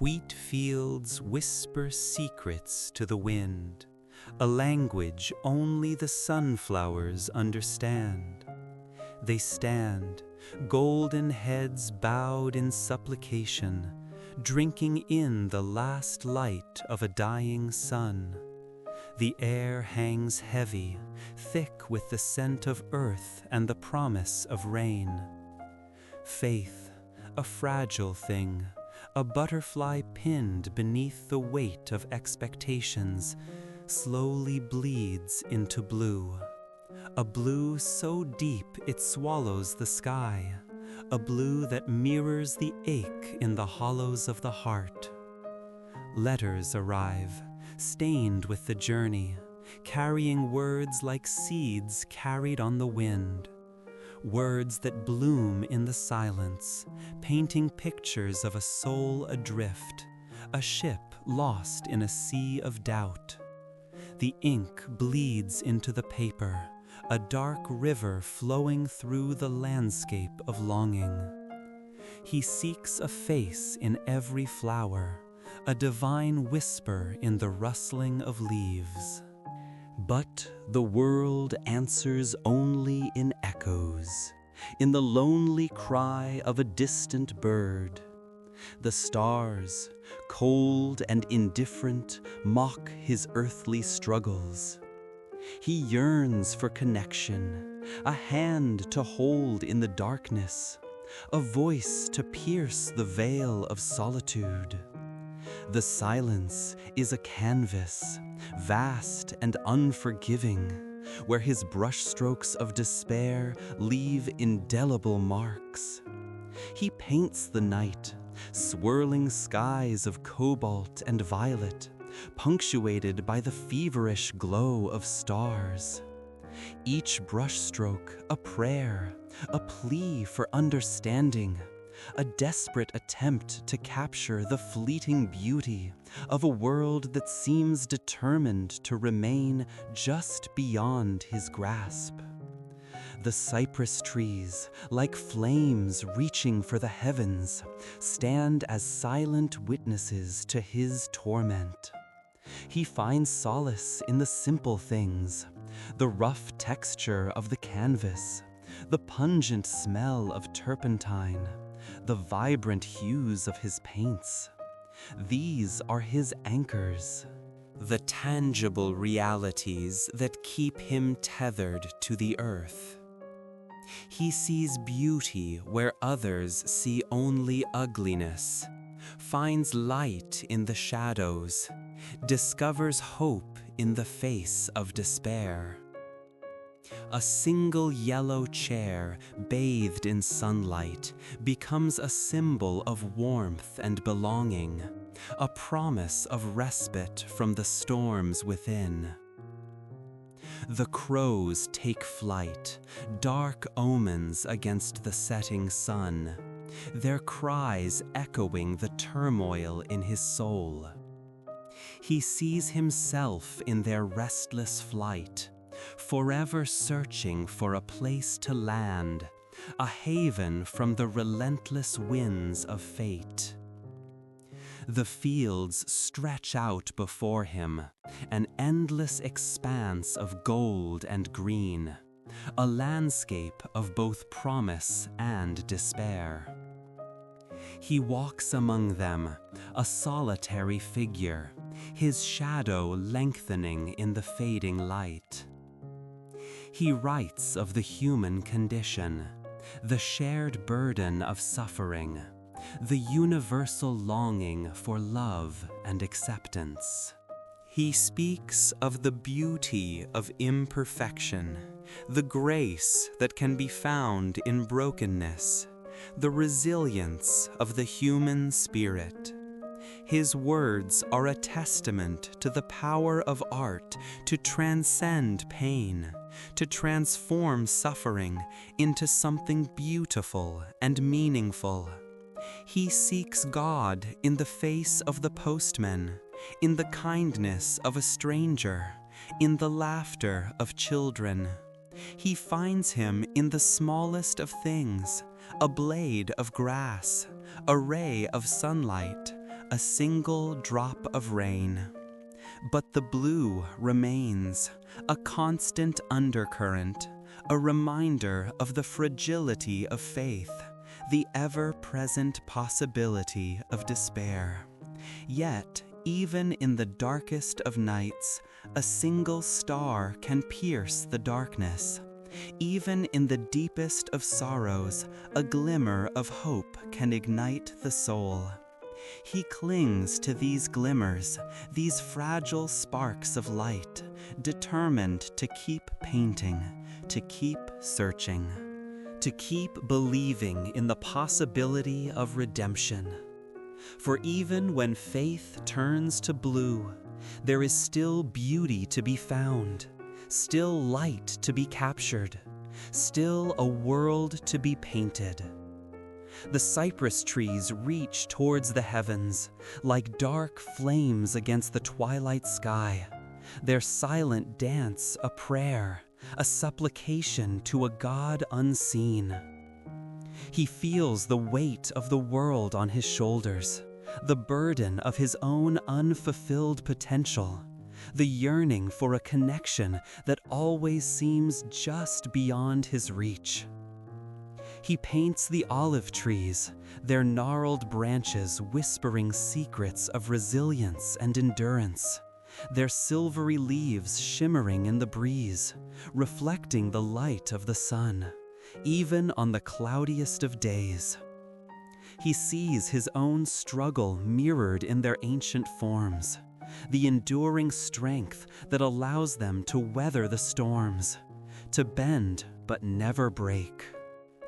Wheat fields whisper secrets to the wind, a language only the sunflowers understand. They stand, golden heads bowed in supplication, drinking in the last light of a dying sun. The air hangs heavy, thick with the scent of earth and the promise of rain. Faith, a fragile thing, a butterfly pinned beneath the weight of expectations, slowly bleeds into blue. A blue so deep it swallows the sky, a blue that mirrors the ache in the hollows of the heart. Letters arrive, stained with the journey, carrying words like seeds carried on the wind. Words that bloom in the silence, painting pictures of a soul adrift, a ship lost in a sea of doubt. The ink bleeds into the paper, a dark river flowing through the landscape of longing. He seeks a face in every flower, a divine whisper in the rustling of leaves. But the world answers only in echoes, in the lonely cry of a distant bird. The stars, cold and indifferent, mock his earthly struggles. He yearns for connection, a hand to hold in the darkness, a voice to pierce the veil of solitude. The silence is a canvas, vast and unforgiving, where his brushstrokes of despair leave indelible marks. He paints the night, swirling skies of cobalt and violet, punctuated by the feverish glow of stars. Each brushstroke a prayer, a plea for understanding, a desperate attempt to capture the fleeting beauty of a world that seems determined to remain just beyond his grasp. The cypress trees, like flames reaching for the heavens, stand as silent witnesses to his torment. He finds solace in the simple things, the rough texture of the canvas, the pungent smell of turpentine, the vibrant hues of his paints. These are his anchors, the tangible realities that keep him tethered to the earth. He sees beauty where others see only ugliness, finds light in the shadows, discovers hope in the face of despair. A single yellow chair, bathed in sunlight, becomes a symbol of warmth and belonging, a promise of respite from the storms within. The crows take flight, dark omens against the setting sun, their cries echoing the turmoil in his soul. He sees himself in their restless flight, forever searching for a place to land, a haven from the relentless winds of fate. The fields stretch out before him, an endless expanse of gold and green, a landscape of both promise and despair. He walks among them, a solitary figure, his shadow lengthening in the fading light. He writes of the human condition, the shared burden of suffering, the universal longing for love and acceptance. He speaks of the beauty of imperfection, the grace that can be found in brokenness, the resilience of the human spirit. His words are a testament to the power of art to transcend pain, to transform suffering into something beautiful and meaningful. He seeks God in the face of the postman, in the kindness of a stranger, in the laughter of children. He finds him in the smallest of things, a blade of grass, a ray of sunlight, a single drop of rain. But the blue remains, a constant undercurrent, a reminder of the fragility of faith, the ever-present possibility of despair. Yet, even in the darkest of nights, a single star can pierce the darkness. Even in the deepest of sorrows, a glimmer of hope can ignite the soul. He clings to these glimmers, these fragile sparks of light, determined to keep painting, to keep searching, to keep believing in the possibility of redemption. For even when faith turns to blue, there is still beauty to be found, still light to be captured, still a world to be painted. The cypress trees reach towards the heavens, like dark flames against the twilight sky, their silent dance a prayer, a supplication to a God unseen. He feels the weight of the world on his shoulders, the burden of his own unfulfilled potential, the yearning for a connection that always seems just beyond his reach. He paints the olive trees, their gnarled branches whispering secrets of resilience and endurance, their silvery leaves shimmering in the breeze, reflecting the light of the sun, even on the cloudiest of days. He sees his own struggle mirrored in their ancient forms, the enduring strength that allows them to weather the storms, to bend but never break.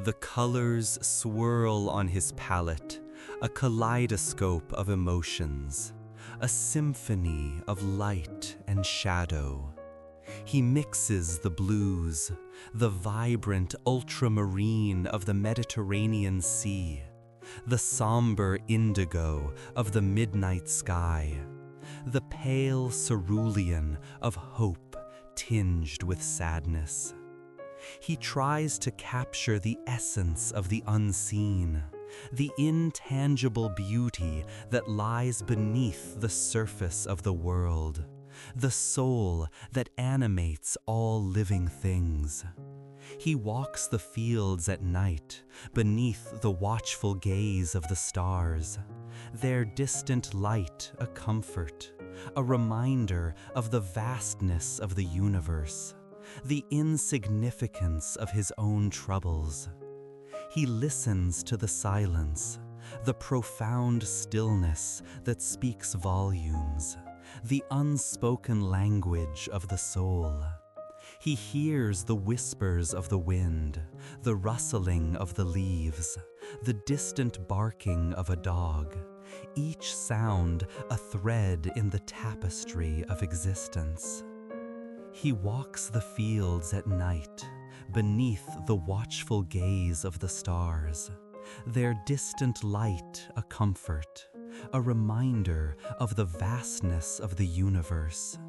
The colors swirl on his palette, a kaleidoscope of emotions, a symphony of light and shadow. He mixes the blues, the vibrant ultramarine of the Mediterranean Sea, the somber indigo of the midnight sky, the pale cerulean of hope tinged with sadness. He tries to capture the essence of the unseen, the intangible beauty that lies beneath the surface of the world, the soul that animates all living things. He walks the fields at night, beneath the watchful gaze of the stars, their distant light a comfort, a reminder of the vastness of the universe, the insignificance of his own troubles. He listens to the silence, the profound stillness that speaks volumes, the unspoken language of the soul. He hears the whispers of the wind, the rustling of the leaves, the distant barking of a dog, each sound a thread in the tapestry of existence. He walks the fields at night, beneath the watchful gaze of the stars, their distant light a comfort, a reminder of the vastness of the universe,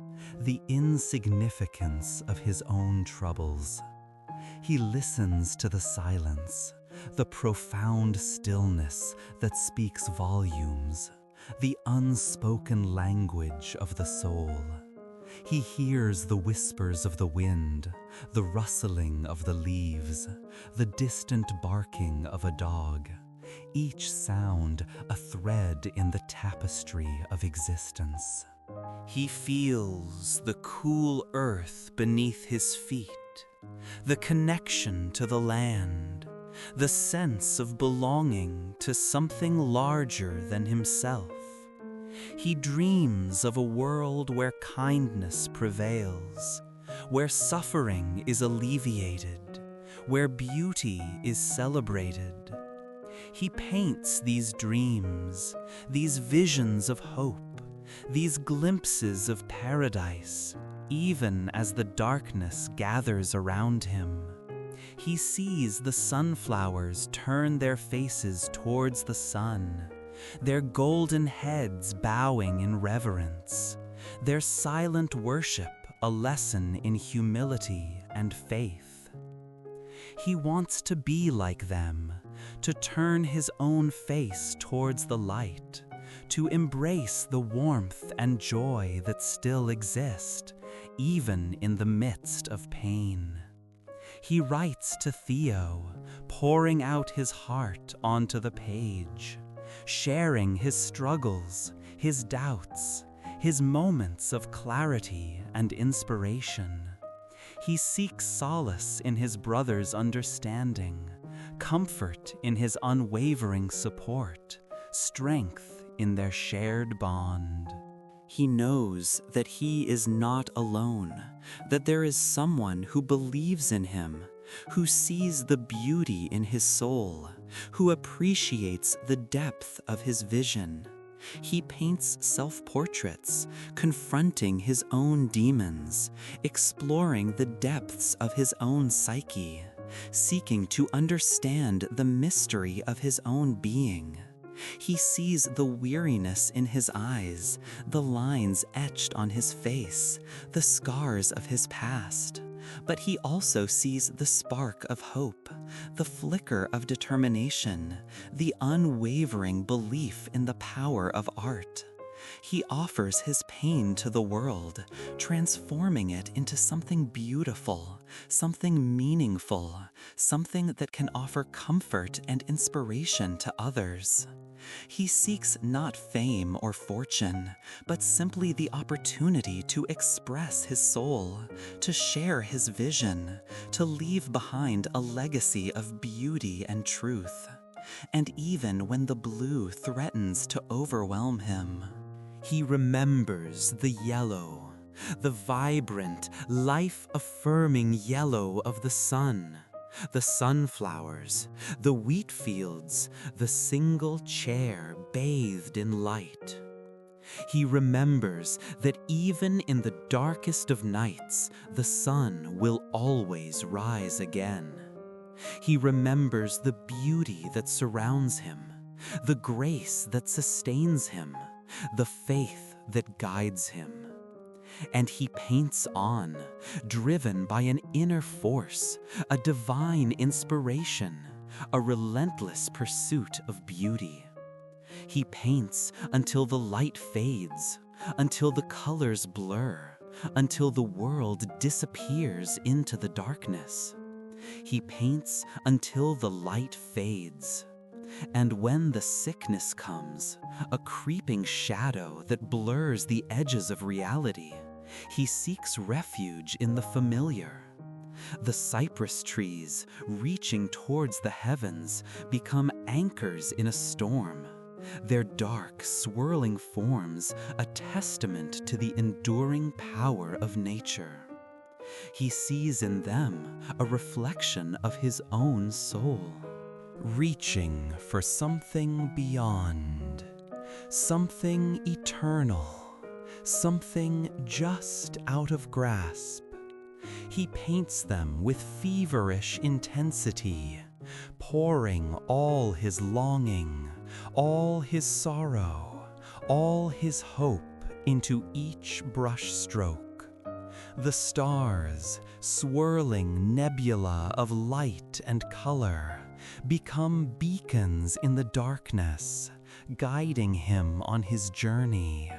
the insignificance of his own troubles. He listens to the silence, the profound stillness that speaks volumes, the unspoken language of the soul. He hears the whispers of the wind, the rustling of the leaves, the distant barking of a dog, each sound a thread in the tapestry of existence. He feels the cool earth beneath his feet, the connection to the land, the sense of belonging to something larger than himself. He dreams of a world where kindness prevails, where suffering is alleviated, where beauty is celebrated. He paints these dreams, these visions of hope, these glimpses of paradise, even as the darkness gathers around him. He sees the sunflowers turn their faces towards the sun, their golden heads bowing in reverence, their silent worship a lesson in humility and faith. He wants to be like them, to turn his own face towards the light, to embrace the warmth and joy that still exist, even in the midst of pain. He writes to Theo, pouring out his heart onto the page, sharing his struggles, his doubts, his moments of clarity and inspiration. He seeks solace in his brother's understanding, comfort in his unwavering support, strength in their shared bond. He knows that he is not alone, that there is someone who believes in him, who sees the beauty in his soul, who appreciates the depth of his vision. He paints self-portraits, confronting his own demons, exploring the depths of his own psyche, seeking to understand the mystery of his own being. He sees the weariness in his eyes, the lines etched on his face, the scars of his past. But he also sees the spark of hope, the flicker of determination, the unwavering belief in the power of art. He offers his pain to the world, transforming it into something beautiful, something meaningful, something that can offer comfort and inspiration to others. He seeks not fame or fortune, but simply the opportunity to express his soul, to share his vision, to leave behind a legacy of beauty and truth. And even when the blue threatens to overwhelm him, he remembers the yellow, the vibrant, life-affirming yellow of the sun, the sunflowers, the wheat fields, the single chair bathed in light. He remembers that even in the darkest of nights, the sun will always rise again. He remembers the beauty that surrounds him, the grace that sustains him, the faith that guides him. And he paints on, driven by an inner force, a divine inspiration, a relentless pursuit of beauty. He paints until the light fades, until the colors blur, until the world disappears into the darkness. He paints until the light fades. And when the sickness comes, a creeping shadow that blurs the edges of reality, he seeks refuge in the familiar. The cypress trees, reaching towards the heavens, become anchors in a storm, their dark, swirling forms a testament to the enduring power of nature. He sees in them a reflection of his own soul, reaching for something beyond, something eternal, something just out of grasp. He paints them with feverish intensity, pouring all his longing, all his sorrow, all his hope into each brush stroke. The stars, swirling nebula of light and color, become beacons in the darkness, guiding him on his journey.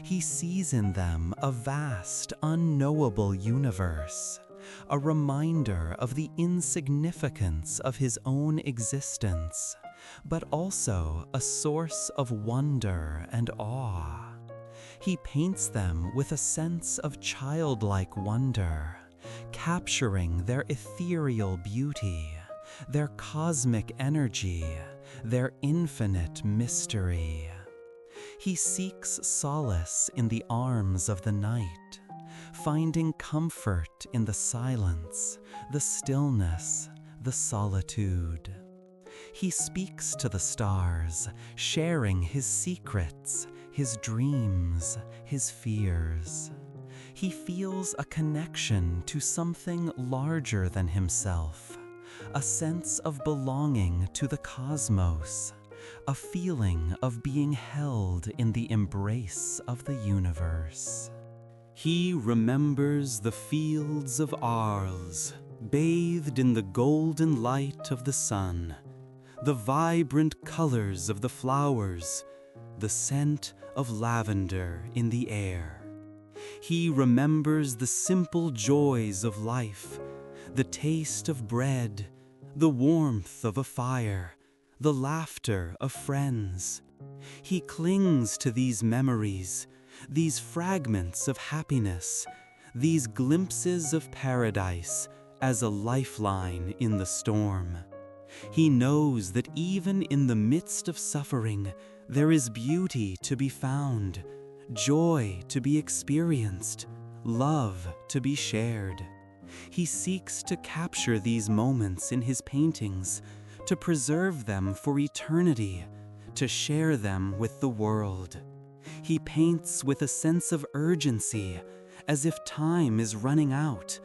He sees in them a vast, unknowable universe, a reminder of the insignificance of his own existence, but also a source of wonder and awe. He paints them with a sense of childlike wonder, capturing their ethereal beauty, their cosmic energy, their infinite mystery. He seeks solace in the arms of the night, finding comfort in the silence, the stillness, the solitude. He speaks to the stars, sharing his secrets, his dreams, his fears. He feels a connection to something larger than himself, a sense of belonging to the cosmos, a feeling of being held in the embrace of the universe. He remembers the fields of Arles, bathed in the golden light of the sun, the vibrant colors of the flowers, the scent of lavender in the air. He remembers the simple joys of life, the taste of bread, the warmth of a fire, the laughter of friends. He clings to these memories, these fragments of happiness, these glimpses of paradise as a lifeline in the storm. He knows that even in the midst of suffering, there is beauty to be found, joy to be experienced, love to be shared. He seeks to capture these moments in his paintings, to preserve them for eternity, to share them with the world. He paints with a sense of urgency, as if time is running out,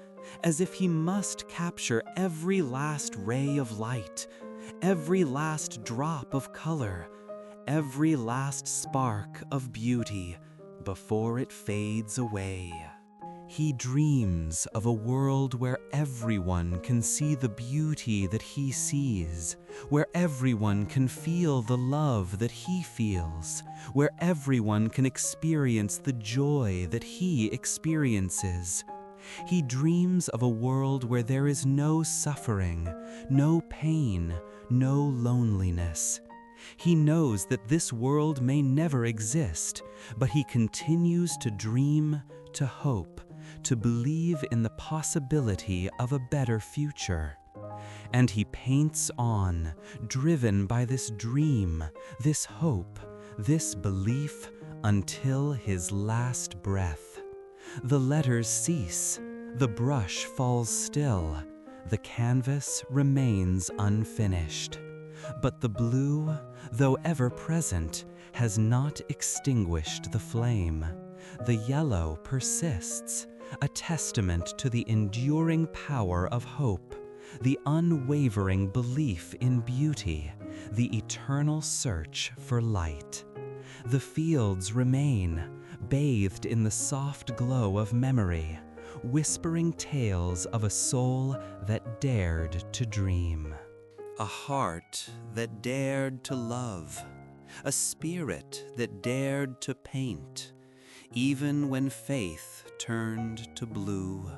as if he must capture every last ray of light, every last drop of color, every last spark of beauty before it fades away. He dreams of a world where everyone can see the beauty that he sees, where everyone can feel the love that he feels, where everyone can experience the joy that he experiences. He dreams of a world where there is no suffering, no pain, no loneliness. He knows that this world may never exist, but he continues to dream, to hope, to believe in the possibility of a better future. And he paints on, driven by this dream, this hope, this belief, until his last breath. The letters cease, the brush falls still, the canvas remains unfinished. But the blue, though ever present, has not extinguished the flame. The yellow persists, a testament to the enduring power of hope, the unwavering belief in beauty, the eternal search for light. The fields remain, bathed in the soft glow of memory, whispering tales of a soul that dared to dream. A heart that dared to love, a spirit that dared to paint, even when faith turned to blue.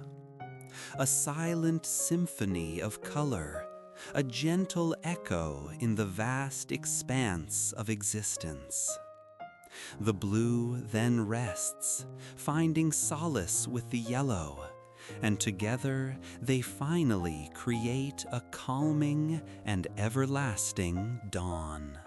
A silent symphony of color, a gentle echo in the vast expanse of existence. The blue then rests, finding solace with the yellow, and together they finally create a calming and everlasting dawn.